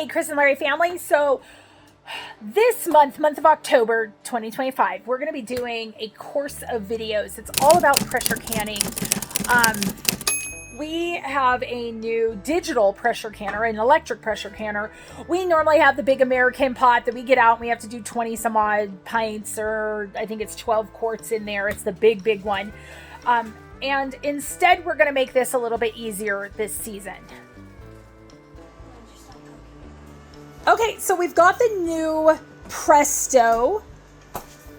Hey, Kris and Larry family. So this month of October 2025, we're going to be doing a course of videos. It's all about pressure canning. We have a new digital pressure canner, an electric pressure canner. We normally have the big American pot that we get out and we have to do 20 some odd pints, or I think it's 12 quarts in there. It's the big one. And instead, we're going to make this a little bit easier this season. Okay, so we've got the new Presto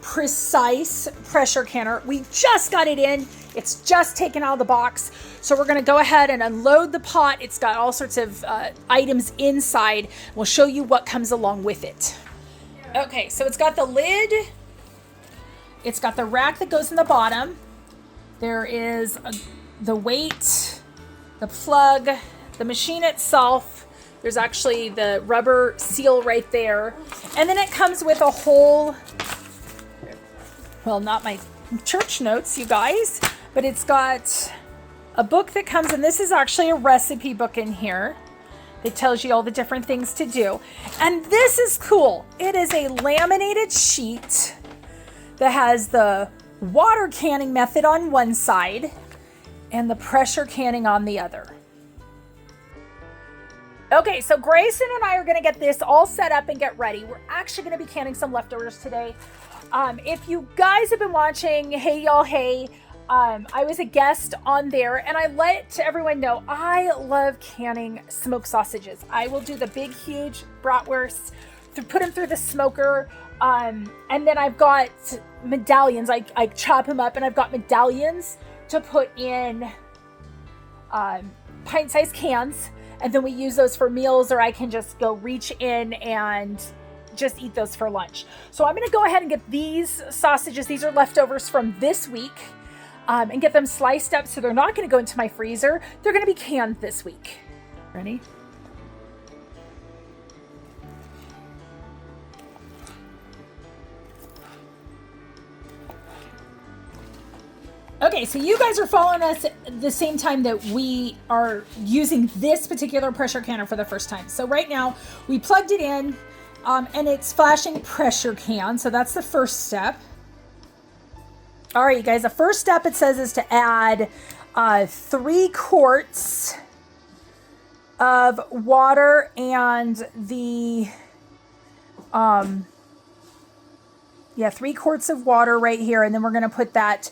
Precise pressure canner. We just got it in. It's just taken out of the box. So we're going to go ahead and unload the pot. It's got all sorts of items inside. We'll show you what comes along with it. Okay, so it's got the lid. It's got the rack that goes in the bottom. There is the weight, the plug, the machine itself. There's actually the rubber seal right there. And then it comes with a whole, well, not my church notes, you guys, but it's got a book that comes in. This is actually a recipe book in here that tells you all the different things to do. And this is cool. It is a laminated sheet that has the water canning method on one side and the pressure canning on the other. Okay, so Grayson and I are going to get this all set up and get ready. We're actually going to be canning some leftovers today. If you guys have been watching Hey Y'all Hey, I was a guest on there and I let everyone know I love canning smoked sausages. I will do the big, huge bratwursts, put them through the smoker, and then I've got medallions. I chop them up and I've got medallions to put in pint-sized cans. And then we use those for meals, or I can just go reach in and just eat those for lunch. So I'm going to go ahead and get these sausages. These are leftovers from this week, and get them sliced up so they're not going to go into my freezer. They're going to be canned this week. Ready? Okay, so you guys are following us at the same time that we are using this particular pressure canner for the first time. So right now, we plugged it in, and it's flashing pressure can. So that's the first step. All right, you guys, the first step it says is to add 3 quarts of water and the, 3 quarts of water right here. And then we're going to put that,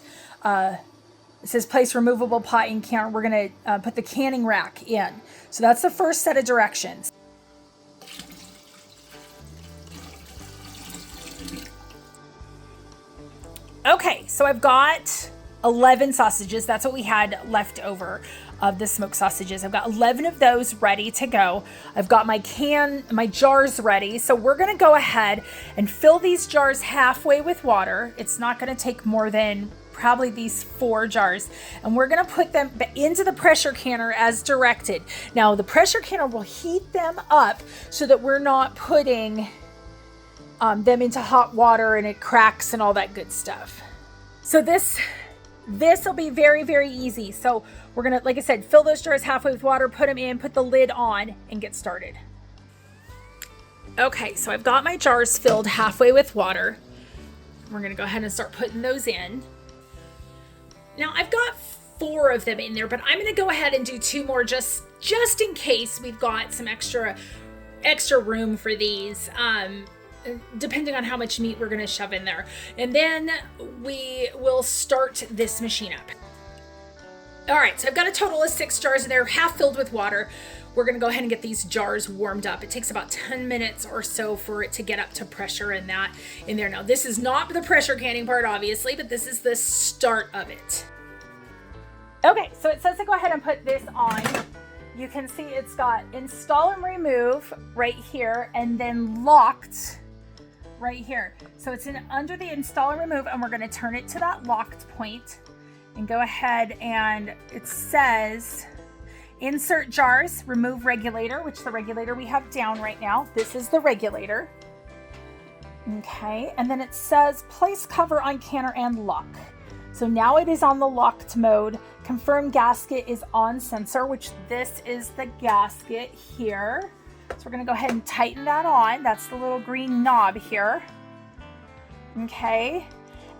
it says place removable pot in can. We're going to put the canning rack in. So that's the first set of directions. Okay, so I've got 11 sausages. That's what we had left over of the smoked sausages. I've got 11 of those ready to go. I've got my jars ready. So we're going to go ahead and fill these jars halfway with water. It's not going to take more than probably these 4 jars, and we're going to put them into the pressure canner as directed. Now the pressure canner will heat them up so that we're not putting them into hot water and it cracks and all that good stuff. So this will be very easy. So we're going to, like I said, fill those jars halfway with water, put them in, put the lid on, and get started. Okay, so I've got my jars filled halfway with water. We're going to go ahead and start putting those in. Now I've got 4 of them in there, but I'm going to go ahead and do 2 more just in case we've got some extra room for these, depending on how much meat we're going to shove in there. And then we will start this machine up. All right, so I've got a total of 6 jars in there, half filled with water. We're going to go ahead and get these jars warmed up. It takes about 10 minutes or so for it to get up to pressure and that in there. Now, this is not the pressure canning part, obviously, but this is the start of it. Okay, so it says to go ahead and put this on. You can see it's got install and remove right here, and then locked right here. So it's under the install and remove, and we're going to turn it to that locked point and go ahead, and it says insert jars, remove regulator, which the regulator we have down right now. This is the regulator. Okay, and then it says place cover on canner and lock. So now it is on the locked mode. Confirm gasket is on sensor, which this is the gasket here. So we're gonna go ahead and tighten that on. That's the little green knob here. Okay.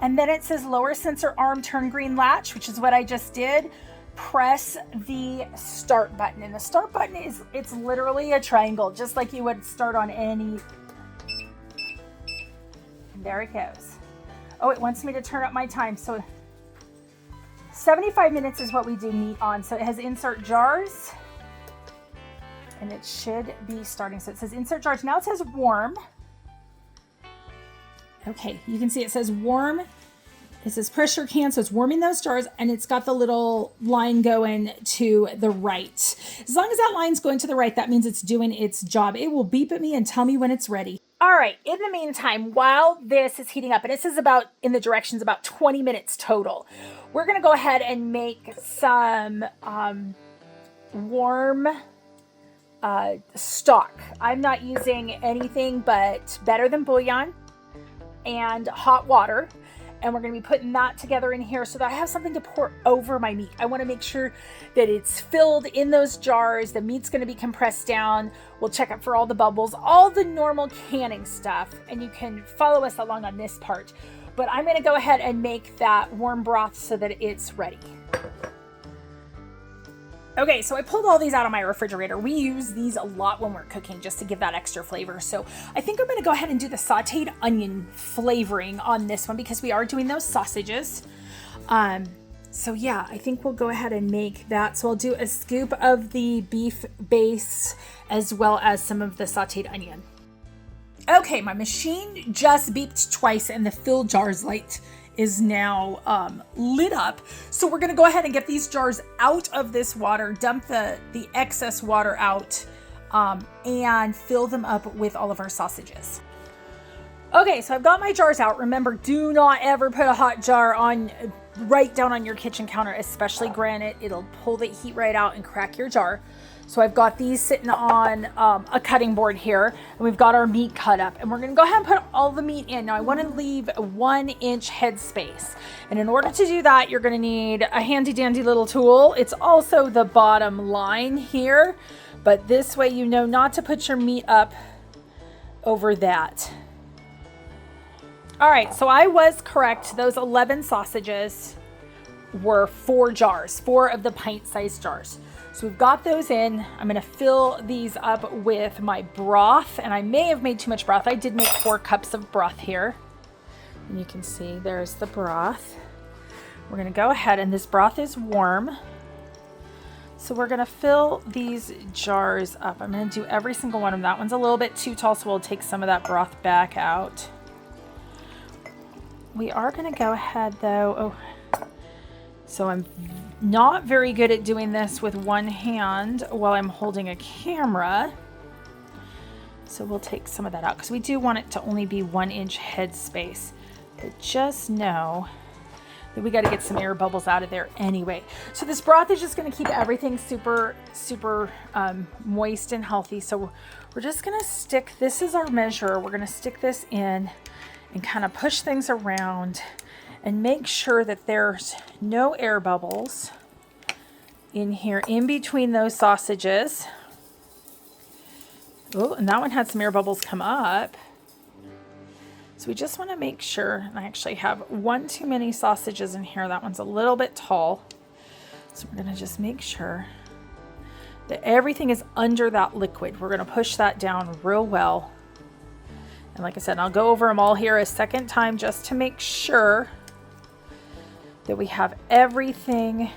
And then it says lower sensor arm, turn green latch, which is what I just did. Press the start button. And the start button it's literally a triangle, just like you would start on any. And there it goes. Oh, it wants me to turn up my time. So 75 minutes is what we do meat on. So it has insert jars. And it should be starting. So it says insert jars. Now it says warm. Okay, you can see it says warm. It says pressure can, so it's warming those jars, and it's got the little line going to the right. As long as that line's going to the right, that means it's doing its job. It will beep at me and tell me when it's ready. All right, in the meantime, while this is heating up, and this is about, in the directions, about 20 minutes total, we're gonna go ahead and make some warm stock. I'm not using anything but better than bouillon and hot water. And we're going to be putting that together in here so that I have something to pour over my meat. I want to make sure that it's filled in those jars. The meat's going to be compressed down. We'll check it for all the bubbles, all the normal canning stuff. And you can follow us along on this part. But I'm going to go ahead and make that warm broth so that it's ready. Okay, so I pulled all these out of my refrigerator. We use these a lot when we're cooking just to give that extra flavor. So I think I'm going to go ahead and do the sauteed onion flavoring on this one because we are doing those sausages. So yeah, I think we'll go ahead and make that. So I'll do a scoop of the beef base as well as some of the sauteed onion. Okay, my machine just beeped twice and the fill jars light is now lit up. So we're gonna go ahead and get these jars out of this water, dump the excess water out, and fill them up with all of our sausages. Okay, so I've got my jars out. Remember, do not ever put a hot jar on right down on your kitchen counter, especially granite. It'll pull the heat right out and crack your jar. So I've got these sitting on a cutting board here, and we've got our meat cut up, and we're gonna go ahead and put all the meat in. Now I wanna leave a 1-inch head space. And in order to do that, you're gonna need a handy dandy little tool. It's also the bottom line here, but this way you know not to put your meat up over that. All right, so I was correct. Those 11 sausages were 4 jars, 4 of the pint-sized jars. So we've got those in. I'm gonna fill these up with my broth, and I may have made too much broth. I did make 4 cups of broth here. And you can see there's the broth. We're gonna go ahead, and this broth is warm. So we're gonna fill these jars up. I'm gonna do every single one of them. That one's a little bit too tall, so we'll take some of that broth back out. We are gonna go ahead though. So I'm not very good at doing this with one hand while I'm holding a camera. So we'll take some of that out because we do want it to only be 1-inch head space. But just know that we got to get some air bubbles out of there anyway. So this broth is just going to keep everything super moist and healthy. So we're just going to stick, this is our measure. We're going to stick this in and kind of push things around and make sure that there's no air bubbles in here in between those sausages. Oh, and that one had some air bubbles come up. So we just want to make sure, and I actually have one too many sausages in here. That one's a little bit tall. So we're going to just make sure that everything is under that liquid. We're going to push that down real well. And like I said, I'll go over them all here a second time just to make sure that we have everything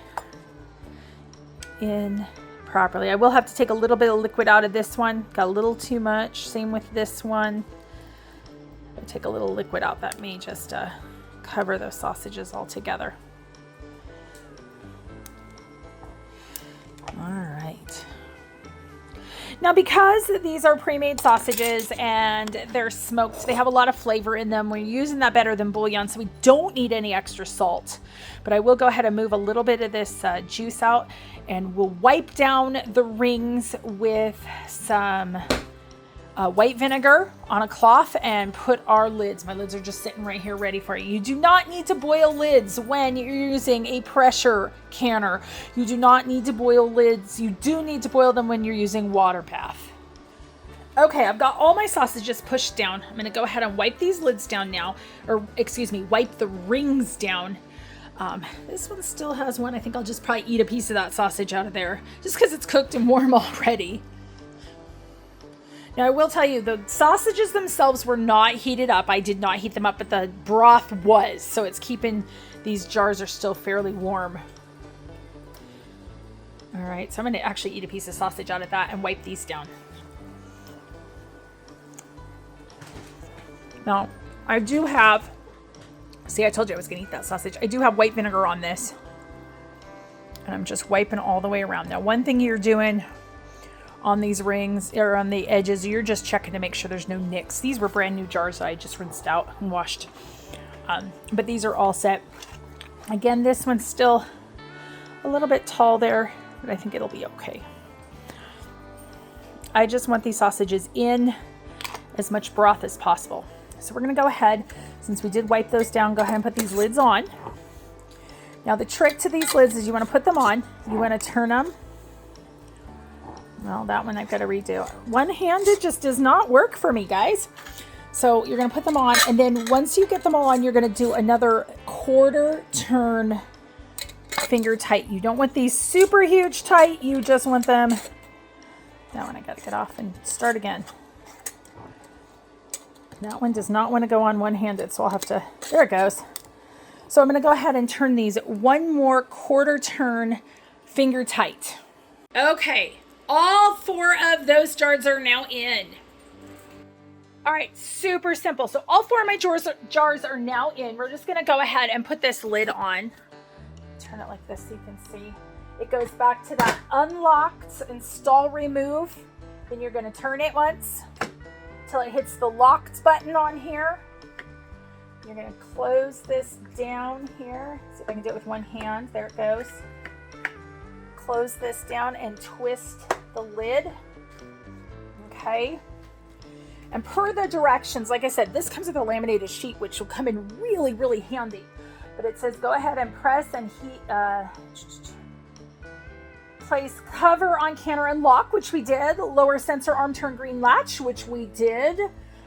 in properly. I will have to take a little bit of liquid out of this one. Got a little too much. Same with this one. I take a little liquid out. That may just cover those sausages all together. All right. Now, because these are pre-made sausages and they're smoked, they have a lot of flavor in them. We're using that better than bouillon, so we don't need any extra salt. But I will go ahead and move a little bit of this juice out, and we'll wipe down the rings with some white vinegar on a cloth and put our lids. My lids are just sitting right here ready for you. You do not need to boil lids when you're using a pressure canner. You do not need to boil lids. You do need to boil them when you're using water bath. Okay, I've got all my sausages pushed down. I'm gonna go ahead and wipe these lids down now, or excuse me, wipe the rings down. This one still has one. I think I'll just probably eat a piece of that sausage out of there, just because it's cooked and warm already. Now, I will tell you, the sausages themselves were not heated up. I did not heat them up, but the broth was. So it's keeping, these jars are still fairly warm. All right, so I'm going to actually eat a piece of sausage out of that and wipe these down. Now, I do have, see, I told you I was going to eat that sausage. I do have white vinegar on this. And I'm just wiping all the way around. Now, one thing you're doing on these rings or on the edges, you're just checking to make sure there's no nicks. These were brand new jars that I just rinsed out and washed, but these are all set. Again, this one's still a little bit tall there, but I think it'll be okay. I just want these sausages in as much broth as possible. So we're going to go ahead, since we did wipe those down, go ahead and put these lids on. Now the trick to these lids is you want to put them on, you want to turn them. Well, that one I've got to redo. One-handed just does not work for me, guys. So you're going to put them on, and then once you get them all on, you're going to do another quarter turn finger tight. You don't want these super huge tight. You just want them. That one I got to get off and start again. That one does not want to go on one-handed, so I'll have to, there it goes. So I'm going to go ahead and turn these one more quarter turn finger tight. Okay. All 4 of those jars are now in. All right, super simple. So all 4 of my jars are now in. We're just gonna go ahead and put this lid on. Turn it like this so you can see. It goes back to that unlocked install remove. Then you're gonna turn it once until it hits the locked button on here. You're gonna close this down here. See if I can do it with one hand. There it goes. Close this down and twist the lid. Okay. And per the directions, like I said, this comes with a laminated sheet, which will come in really, really handy. But it says go ahead and press and heat, place cover on canter and lock, which we did. Lower sensor arm turn green latch, which we did.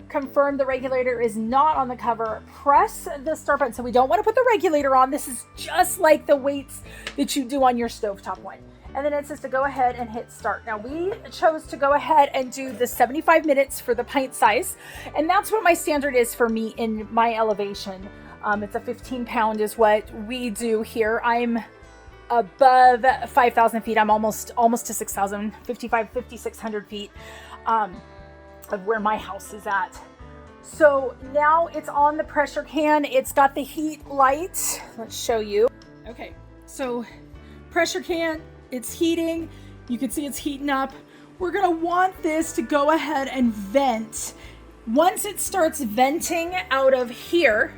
Confirm the regulator is not on the cover. Press the start button. So we don't want to put the regulator on. This is just like the weights that you do on your stovetop one. And then it says to go ahead and hit start. Now we chose to go ahead and do the 75 minutes for the pint size. And that's what my standard is for me in my elevation. It's a 15 pound is what we do here. I'm above 5,000 feet. I'm almost to 6,000, 5,600 feet of where my house is at. So now it's on the pressure can. It's got the heat light. Let's show you. Okay, so pressure can, it's heating. You can see it's heating up. We're gonna want this to go ahead and vent. Once it starts venting out of here,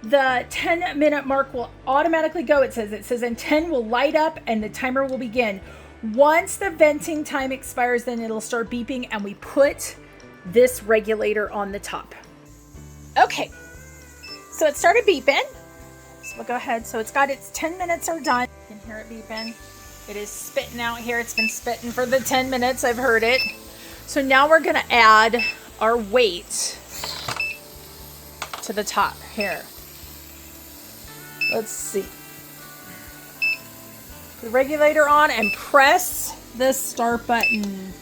the 10-minute mark will automatically go. It says and 10 will light up and the timer will begin. Once the venting time expires, then it'll start beeping and we put this regulator on the top. Okay, so it started beeping. So we'll go ahead. So it's got its 10 minutes are done. You can hear it beeping. It is spitting out here. It's been spitting for the 10 minutes. I've heard it. So now we're gonna add our weight to the top here. Let's see. Put the regulator on and press the start button.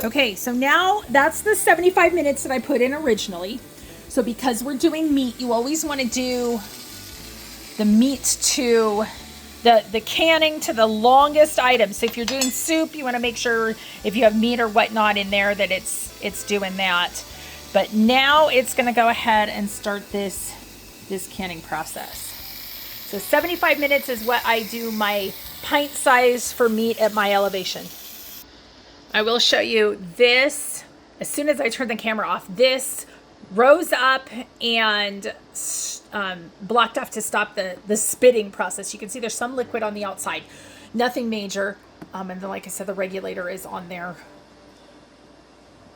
Okay, so now that's the 75 minutes that I put in originally. So because we're doing meat, you always want to do the meat to the canning to the longest item. So if you're doing soup, you want to make sure if you have meat or whatnot in there that it's doing that. But now it's going to go ahead and start this canning process. So 75 minutes is what I do my pint size for meat at my elevation. I will show you this. As soon as I turn the camera off, this rose up and blocked off to stop the spitting process. You can see there's some liquid on the outside. Nothing major. And then, like I said, the regulator is on there.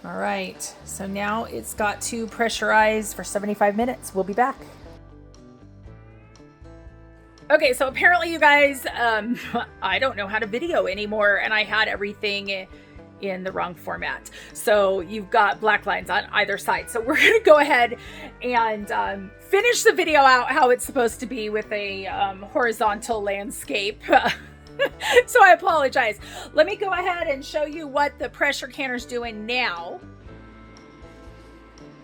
All right. So now it's got to pressurize for 75 minutes. We'll be back. Okay, so apparently you guys, I don't know how to video anymore, and I had everything in the wrong format. So you've got black lines on either side. So we're going to go ahead and finish the video out how it's supposed to be with a horizontal landscape. So I apologize. Let me go ahead and show you what the pressure canner's doing now.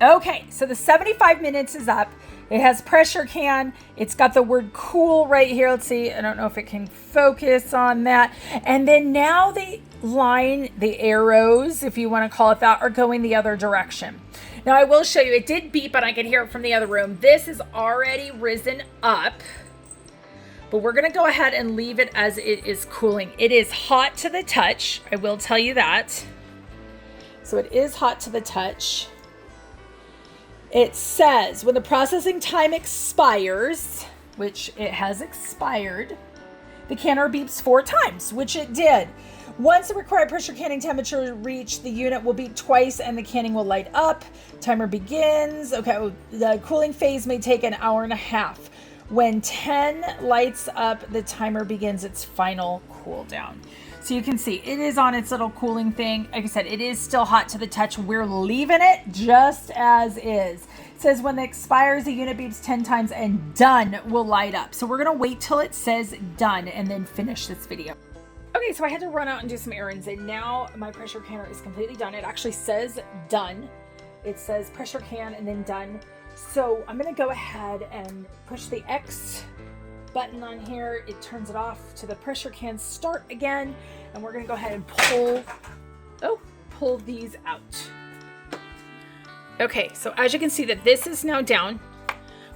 Okay, so the 75 minutes is up. It has pressure can. It's got the word cool right here. Let's see. I don't know if it can focus on that. And then now the line, the arrows, if you want to call it that, are going the other direction. Now I will show you, it did beep and I could hear it from the other room. This is already risen up, but we're going to go ahead and leave it as it is cooling. It is hot to the touch. I will tell you that. So it is hot to the touch. It says when the processing time expires, which it has expired, the canner beeps 4 times, which it did. Once the required pressure canning temperature is reached, the unit will beep twice and the canning will light up. Timer begins. Okay, the cooling phase may take an hour and a half. When 10 lights up, the timer begins its final cool down. So you can see it is on its little cooling thing. Like I said, it is still hot to the touch. We're leaving it just as is. It says when it expires, the unit beeps 10 times and done will light up. So we're gonna wait till it says done and then finish this video. Okay, so I had to run out and do some errands and now my pressure canner is completely done. It actually says done. It says pressure can and then done. So I'm gonna go ahead and push the X button on here. It turns it off to the pressure can start again, and we're gonna go ahead and pull these out. Okay, so as you can see that this is now down,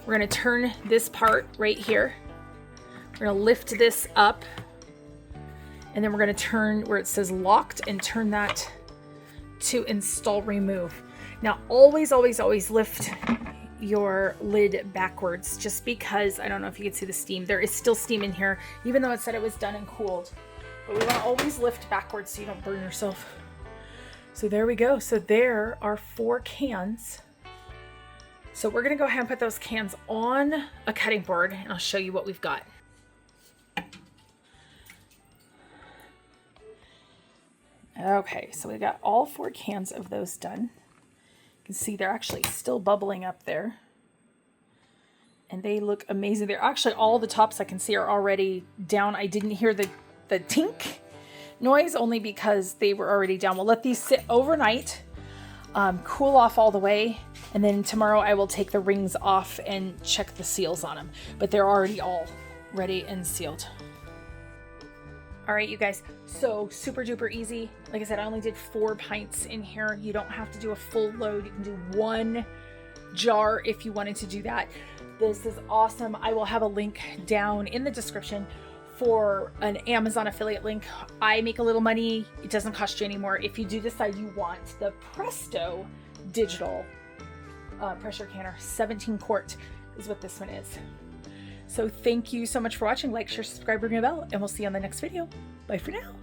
we're gonna turn this part right here. We're gonna lift this up, and then we're gonna turn where it says locked and turn that to install remove. Now always lift your lid backwards, just because I don't know if you can see the steam. There is still steam in here, even though it said it was done and cooled. But we want to always lift backwards so you don't burn yourself. So there we go. So there are 4 cans. So we're going to go ahead and put those cans on a cutting board and I'll show you what we've got. Okay, so we got all 4 cans of those done. You can see they're actually still bubbling up there. And they look amazing. They're actually, all the tops I can see are already down. I didn't hear the tink noise only because they were already down. We'll let these sit overnight, cool off all the way. And then tomorrow I will take the rings off and check the seals on them. But they're already all ready and sealed. All right, you guys, so super duper easy. Like I said, I only did 4 pints in here. You don't have to do a full load. You can do 1 jar if you wanted to do that. This is awesome. I will have a link down in the description for an Amazon affiliate link. I make a little money. It doesn't cost you anymore. If you do decide you want the Presto digital pressure canner, 17 quart is what this one is. So thank you so much for watching. Like, share, subscribe, ring the bell, and we'll see you on the next video. Bye for now.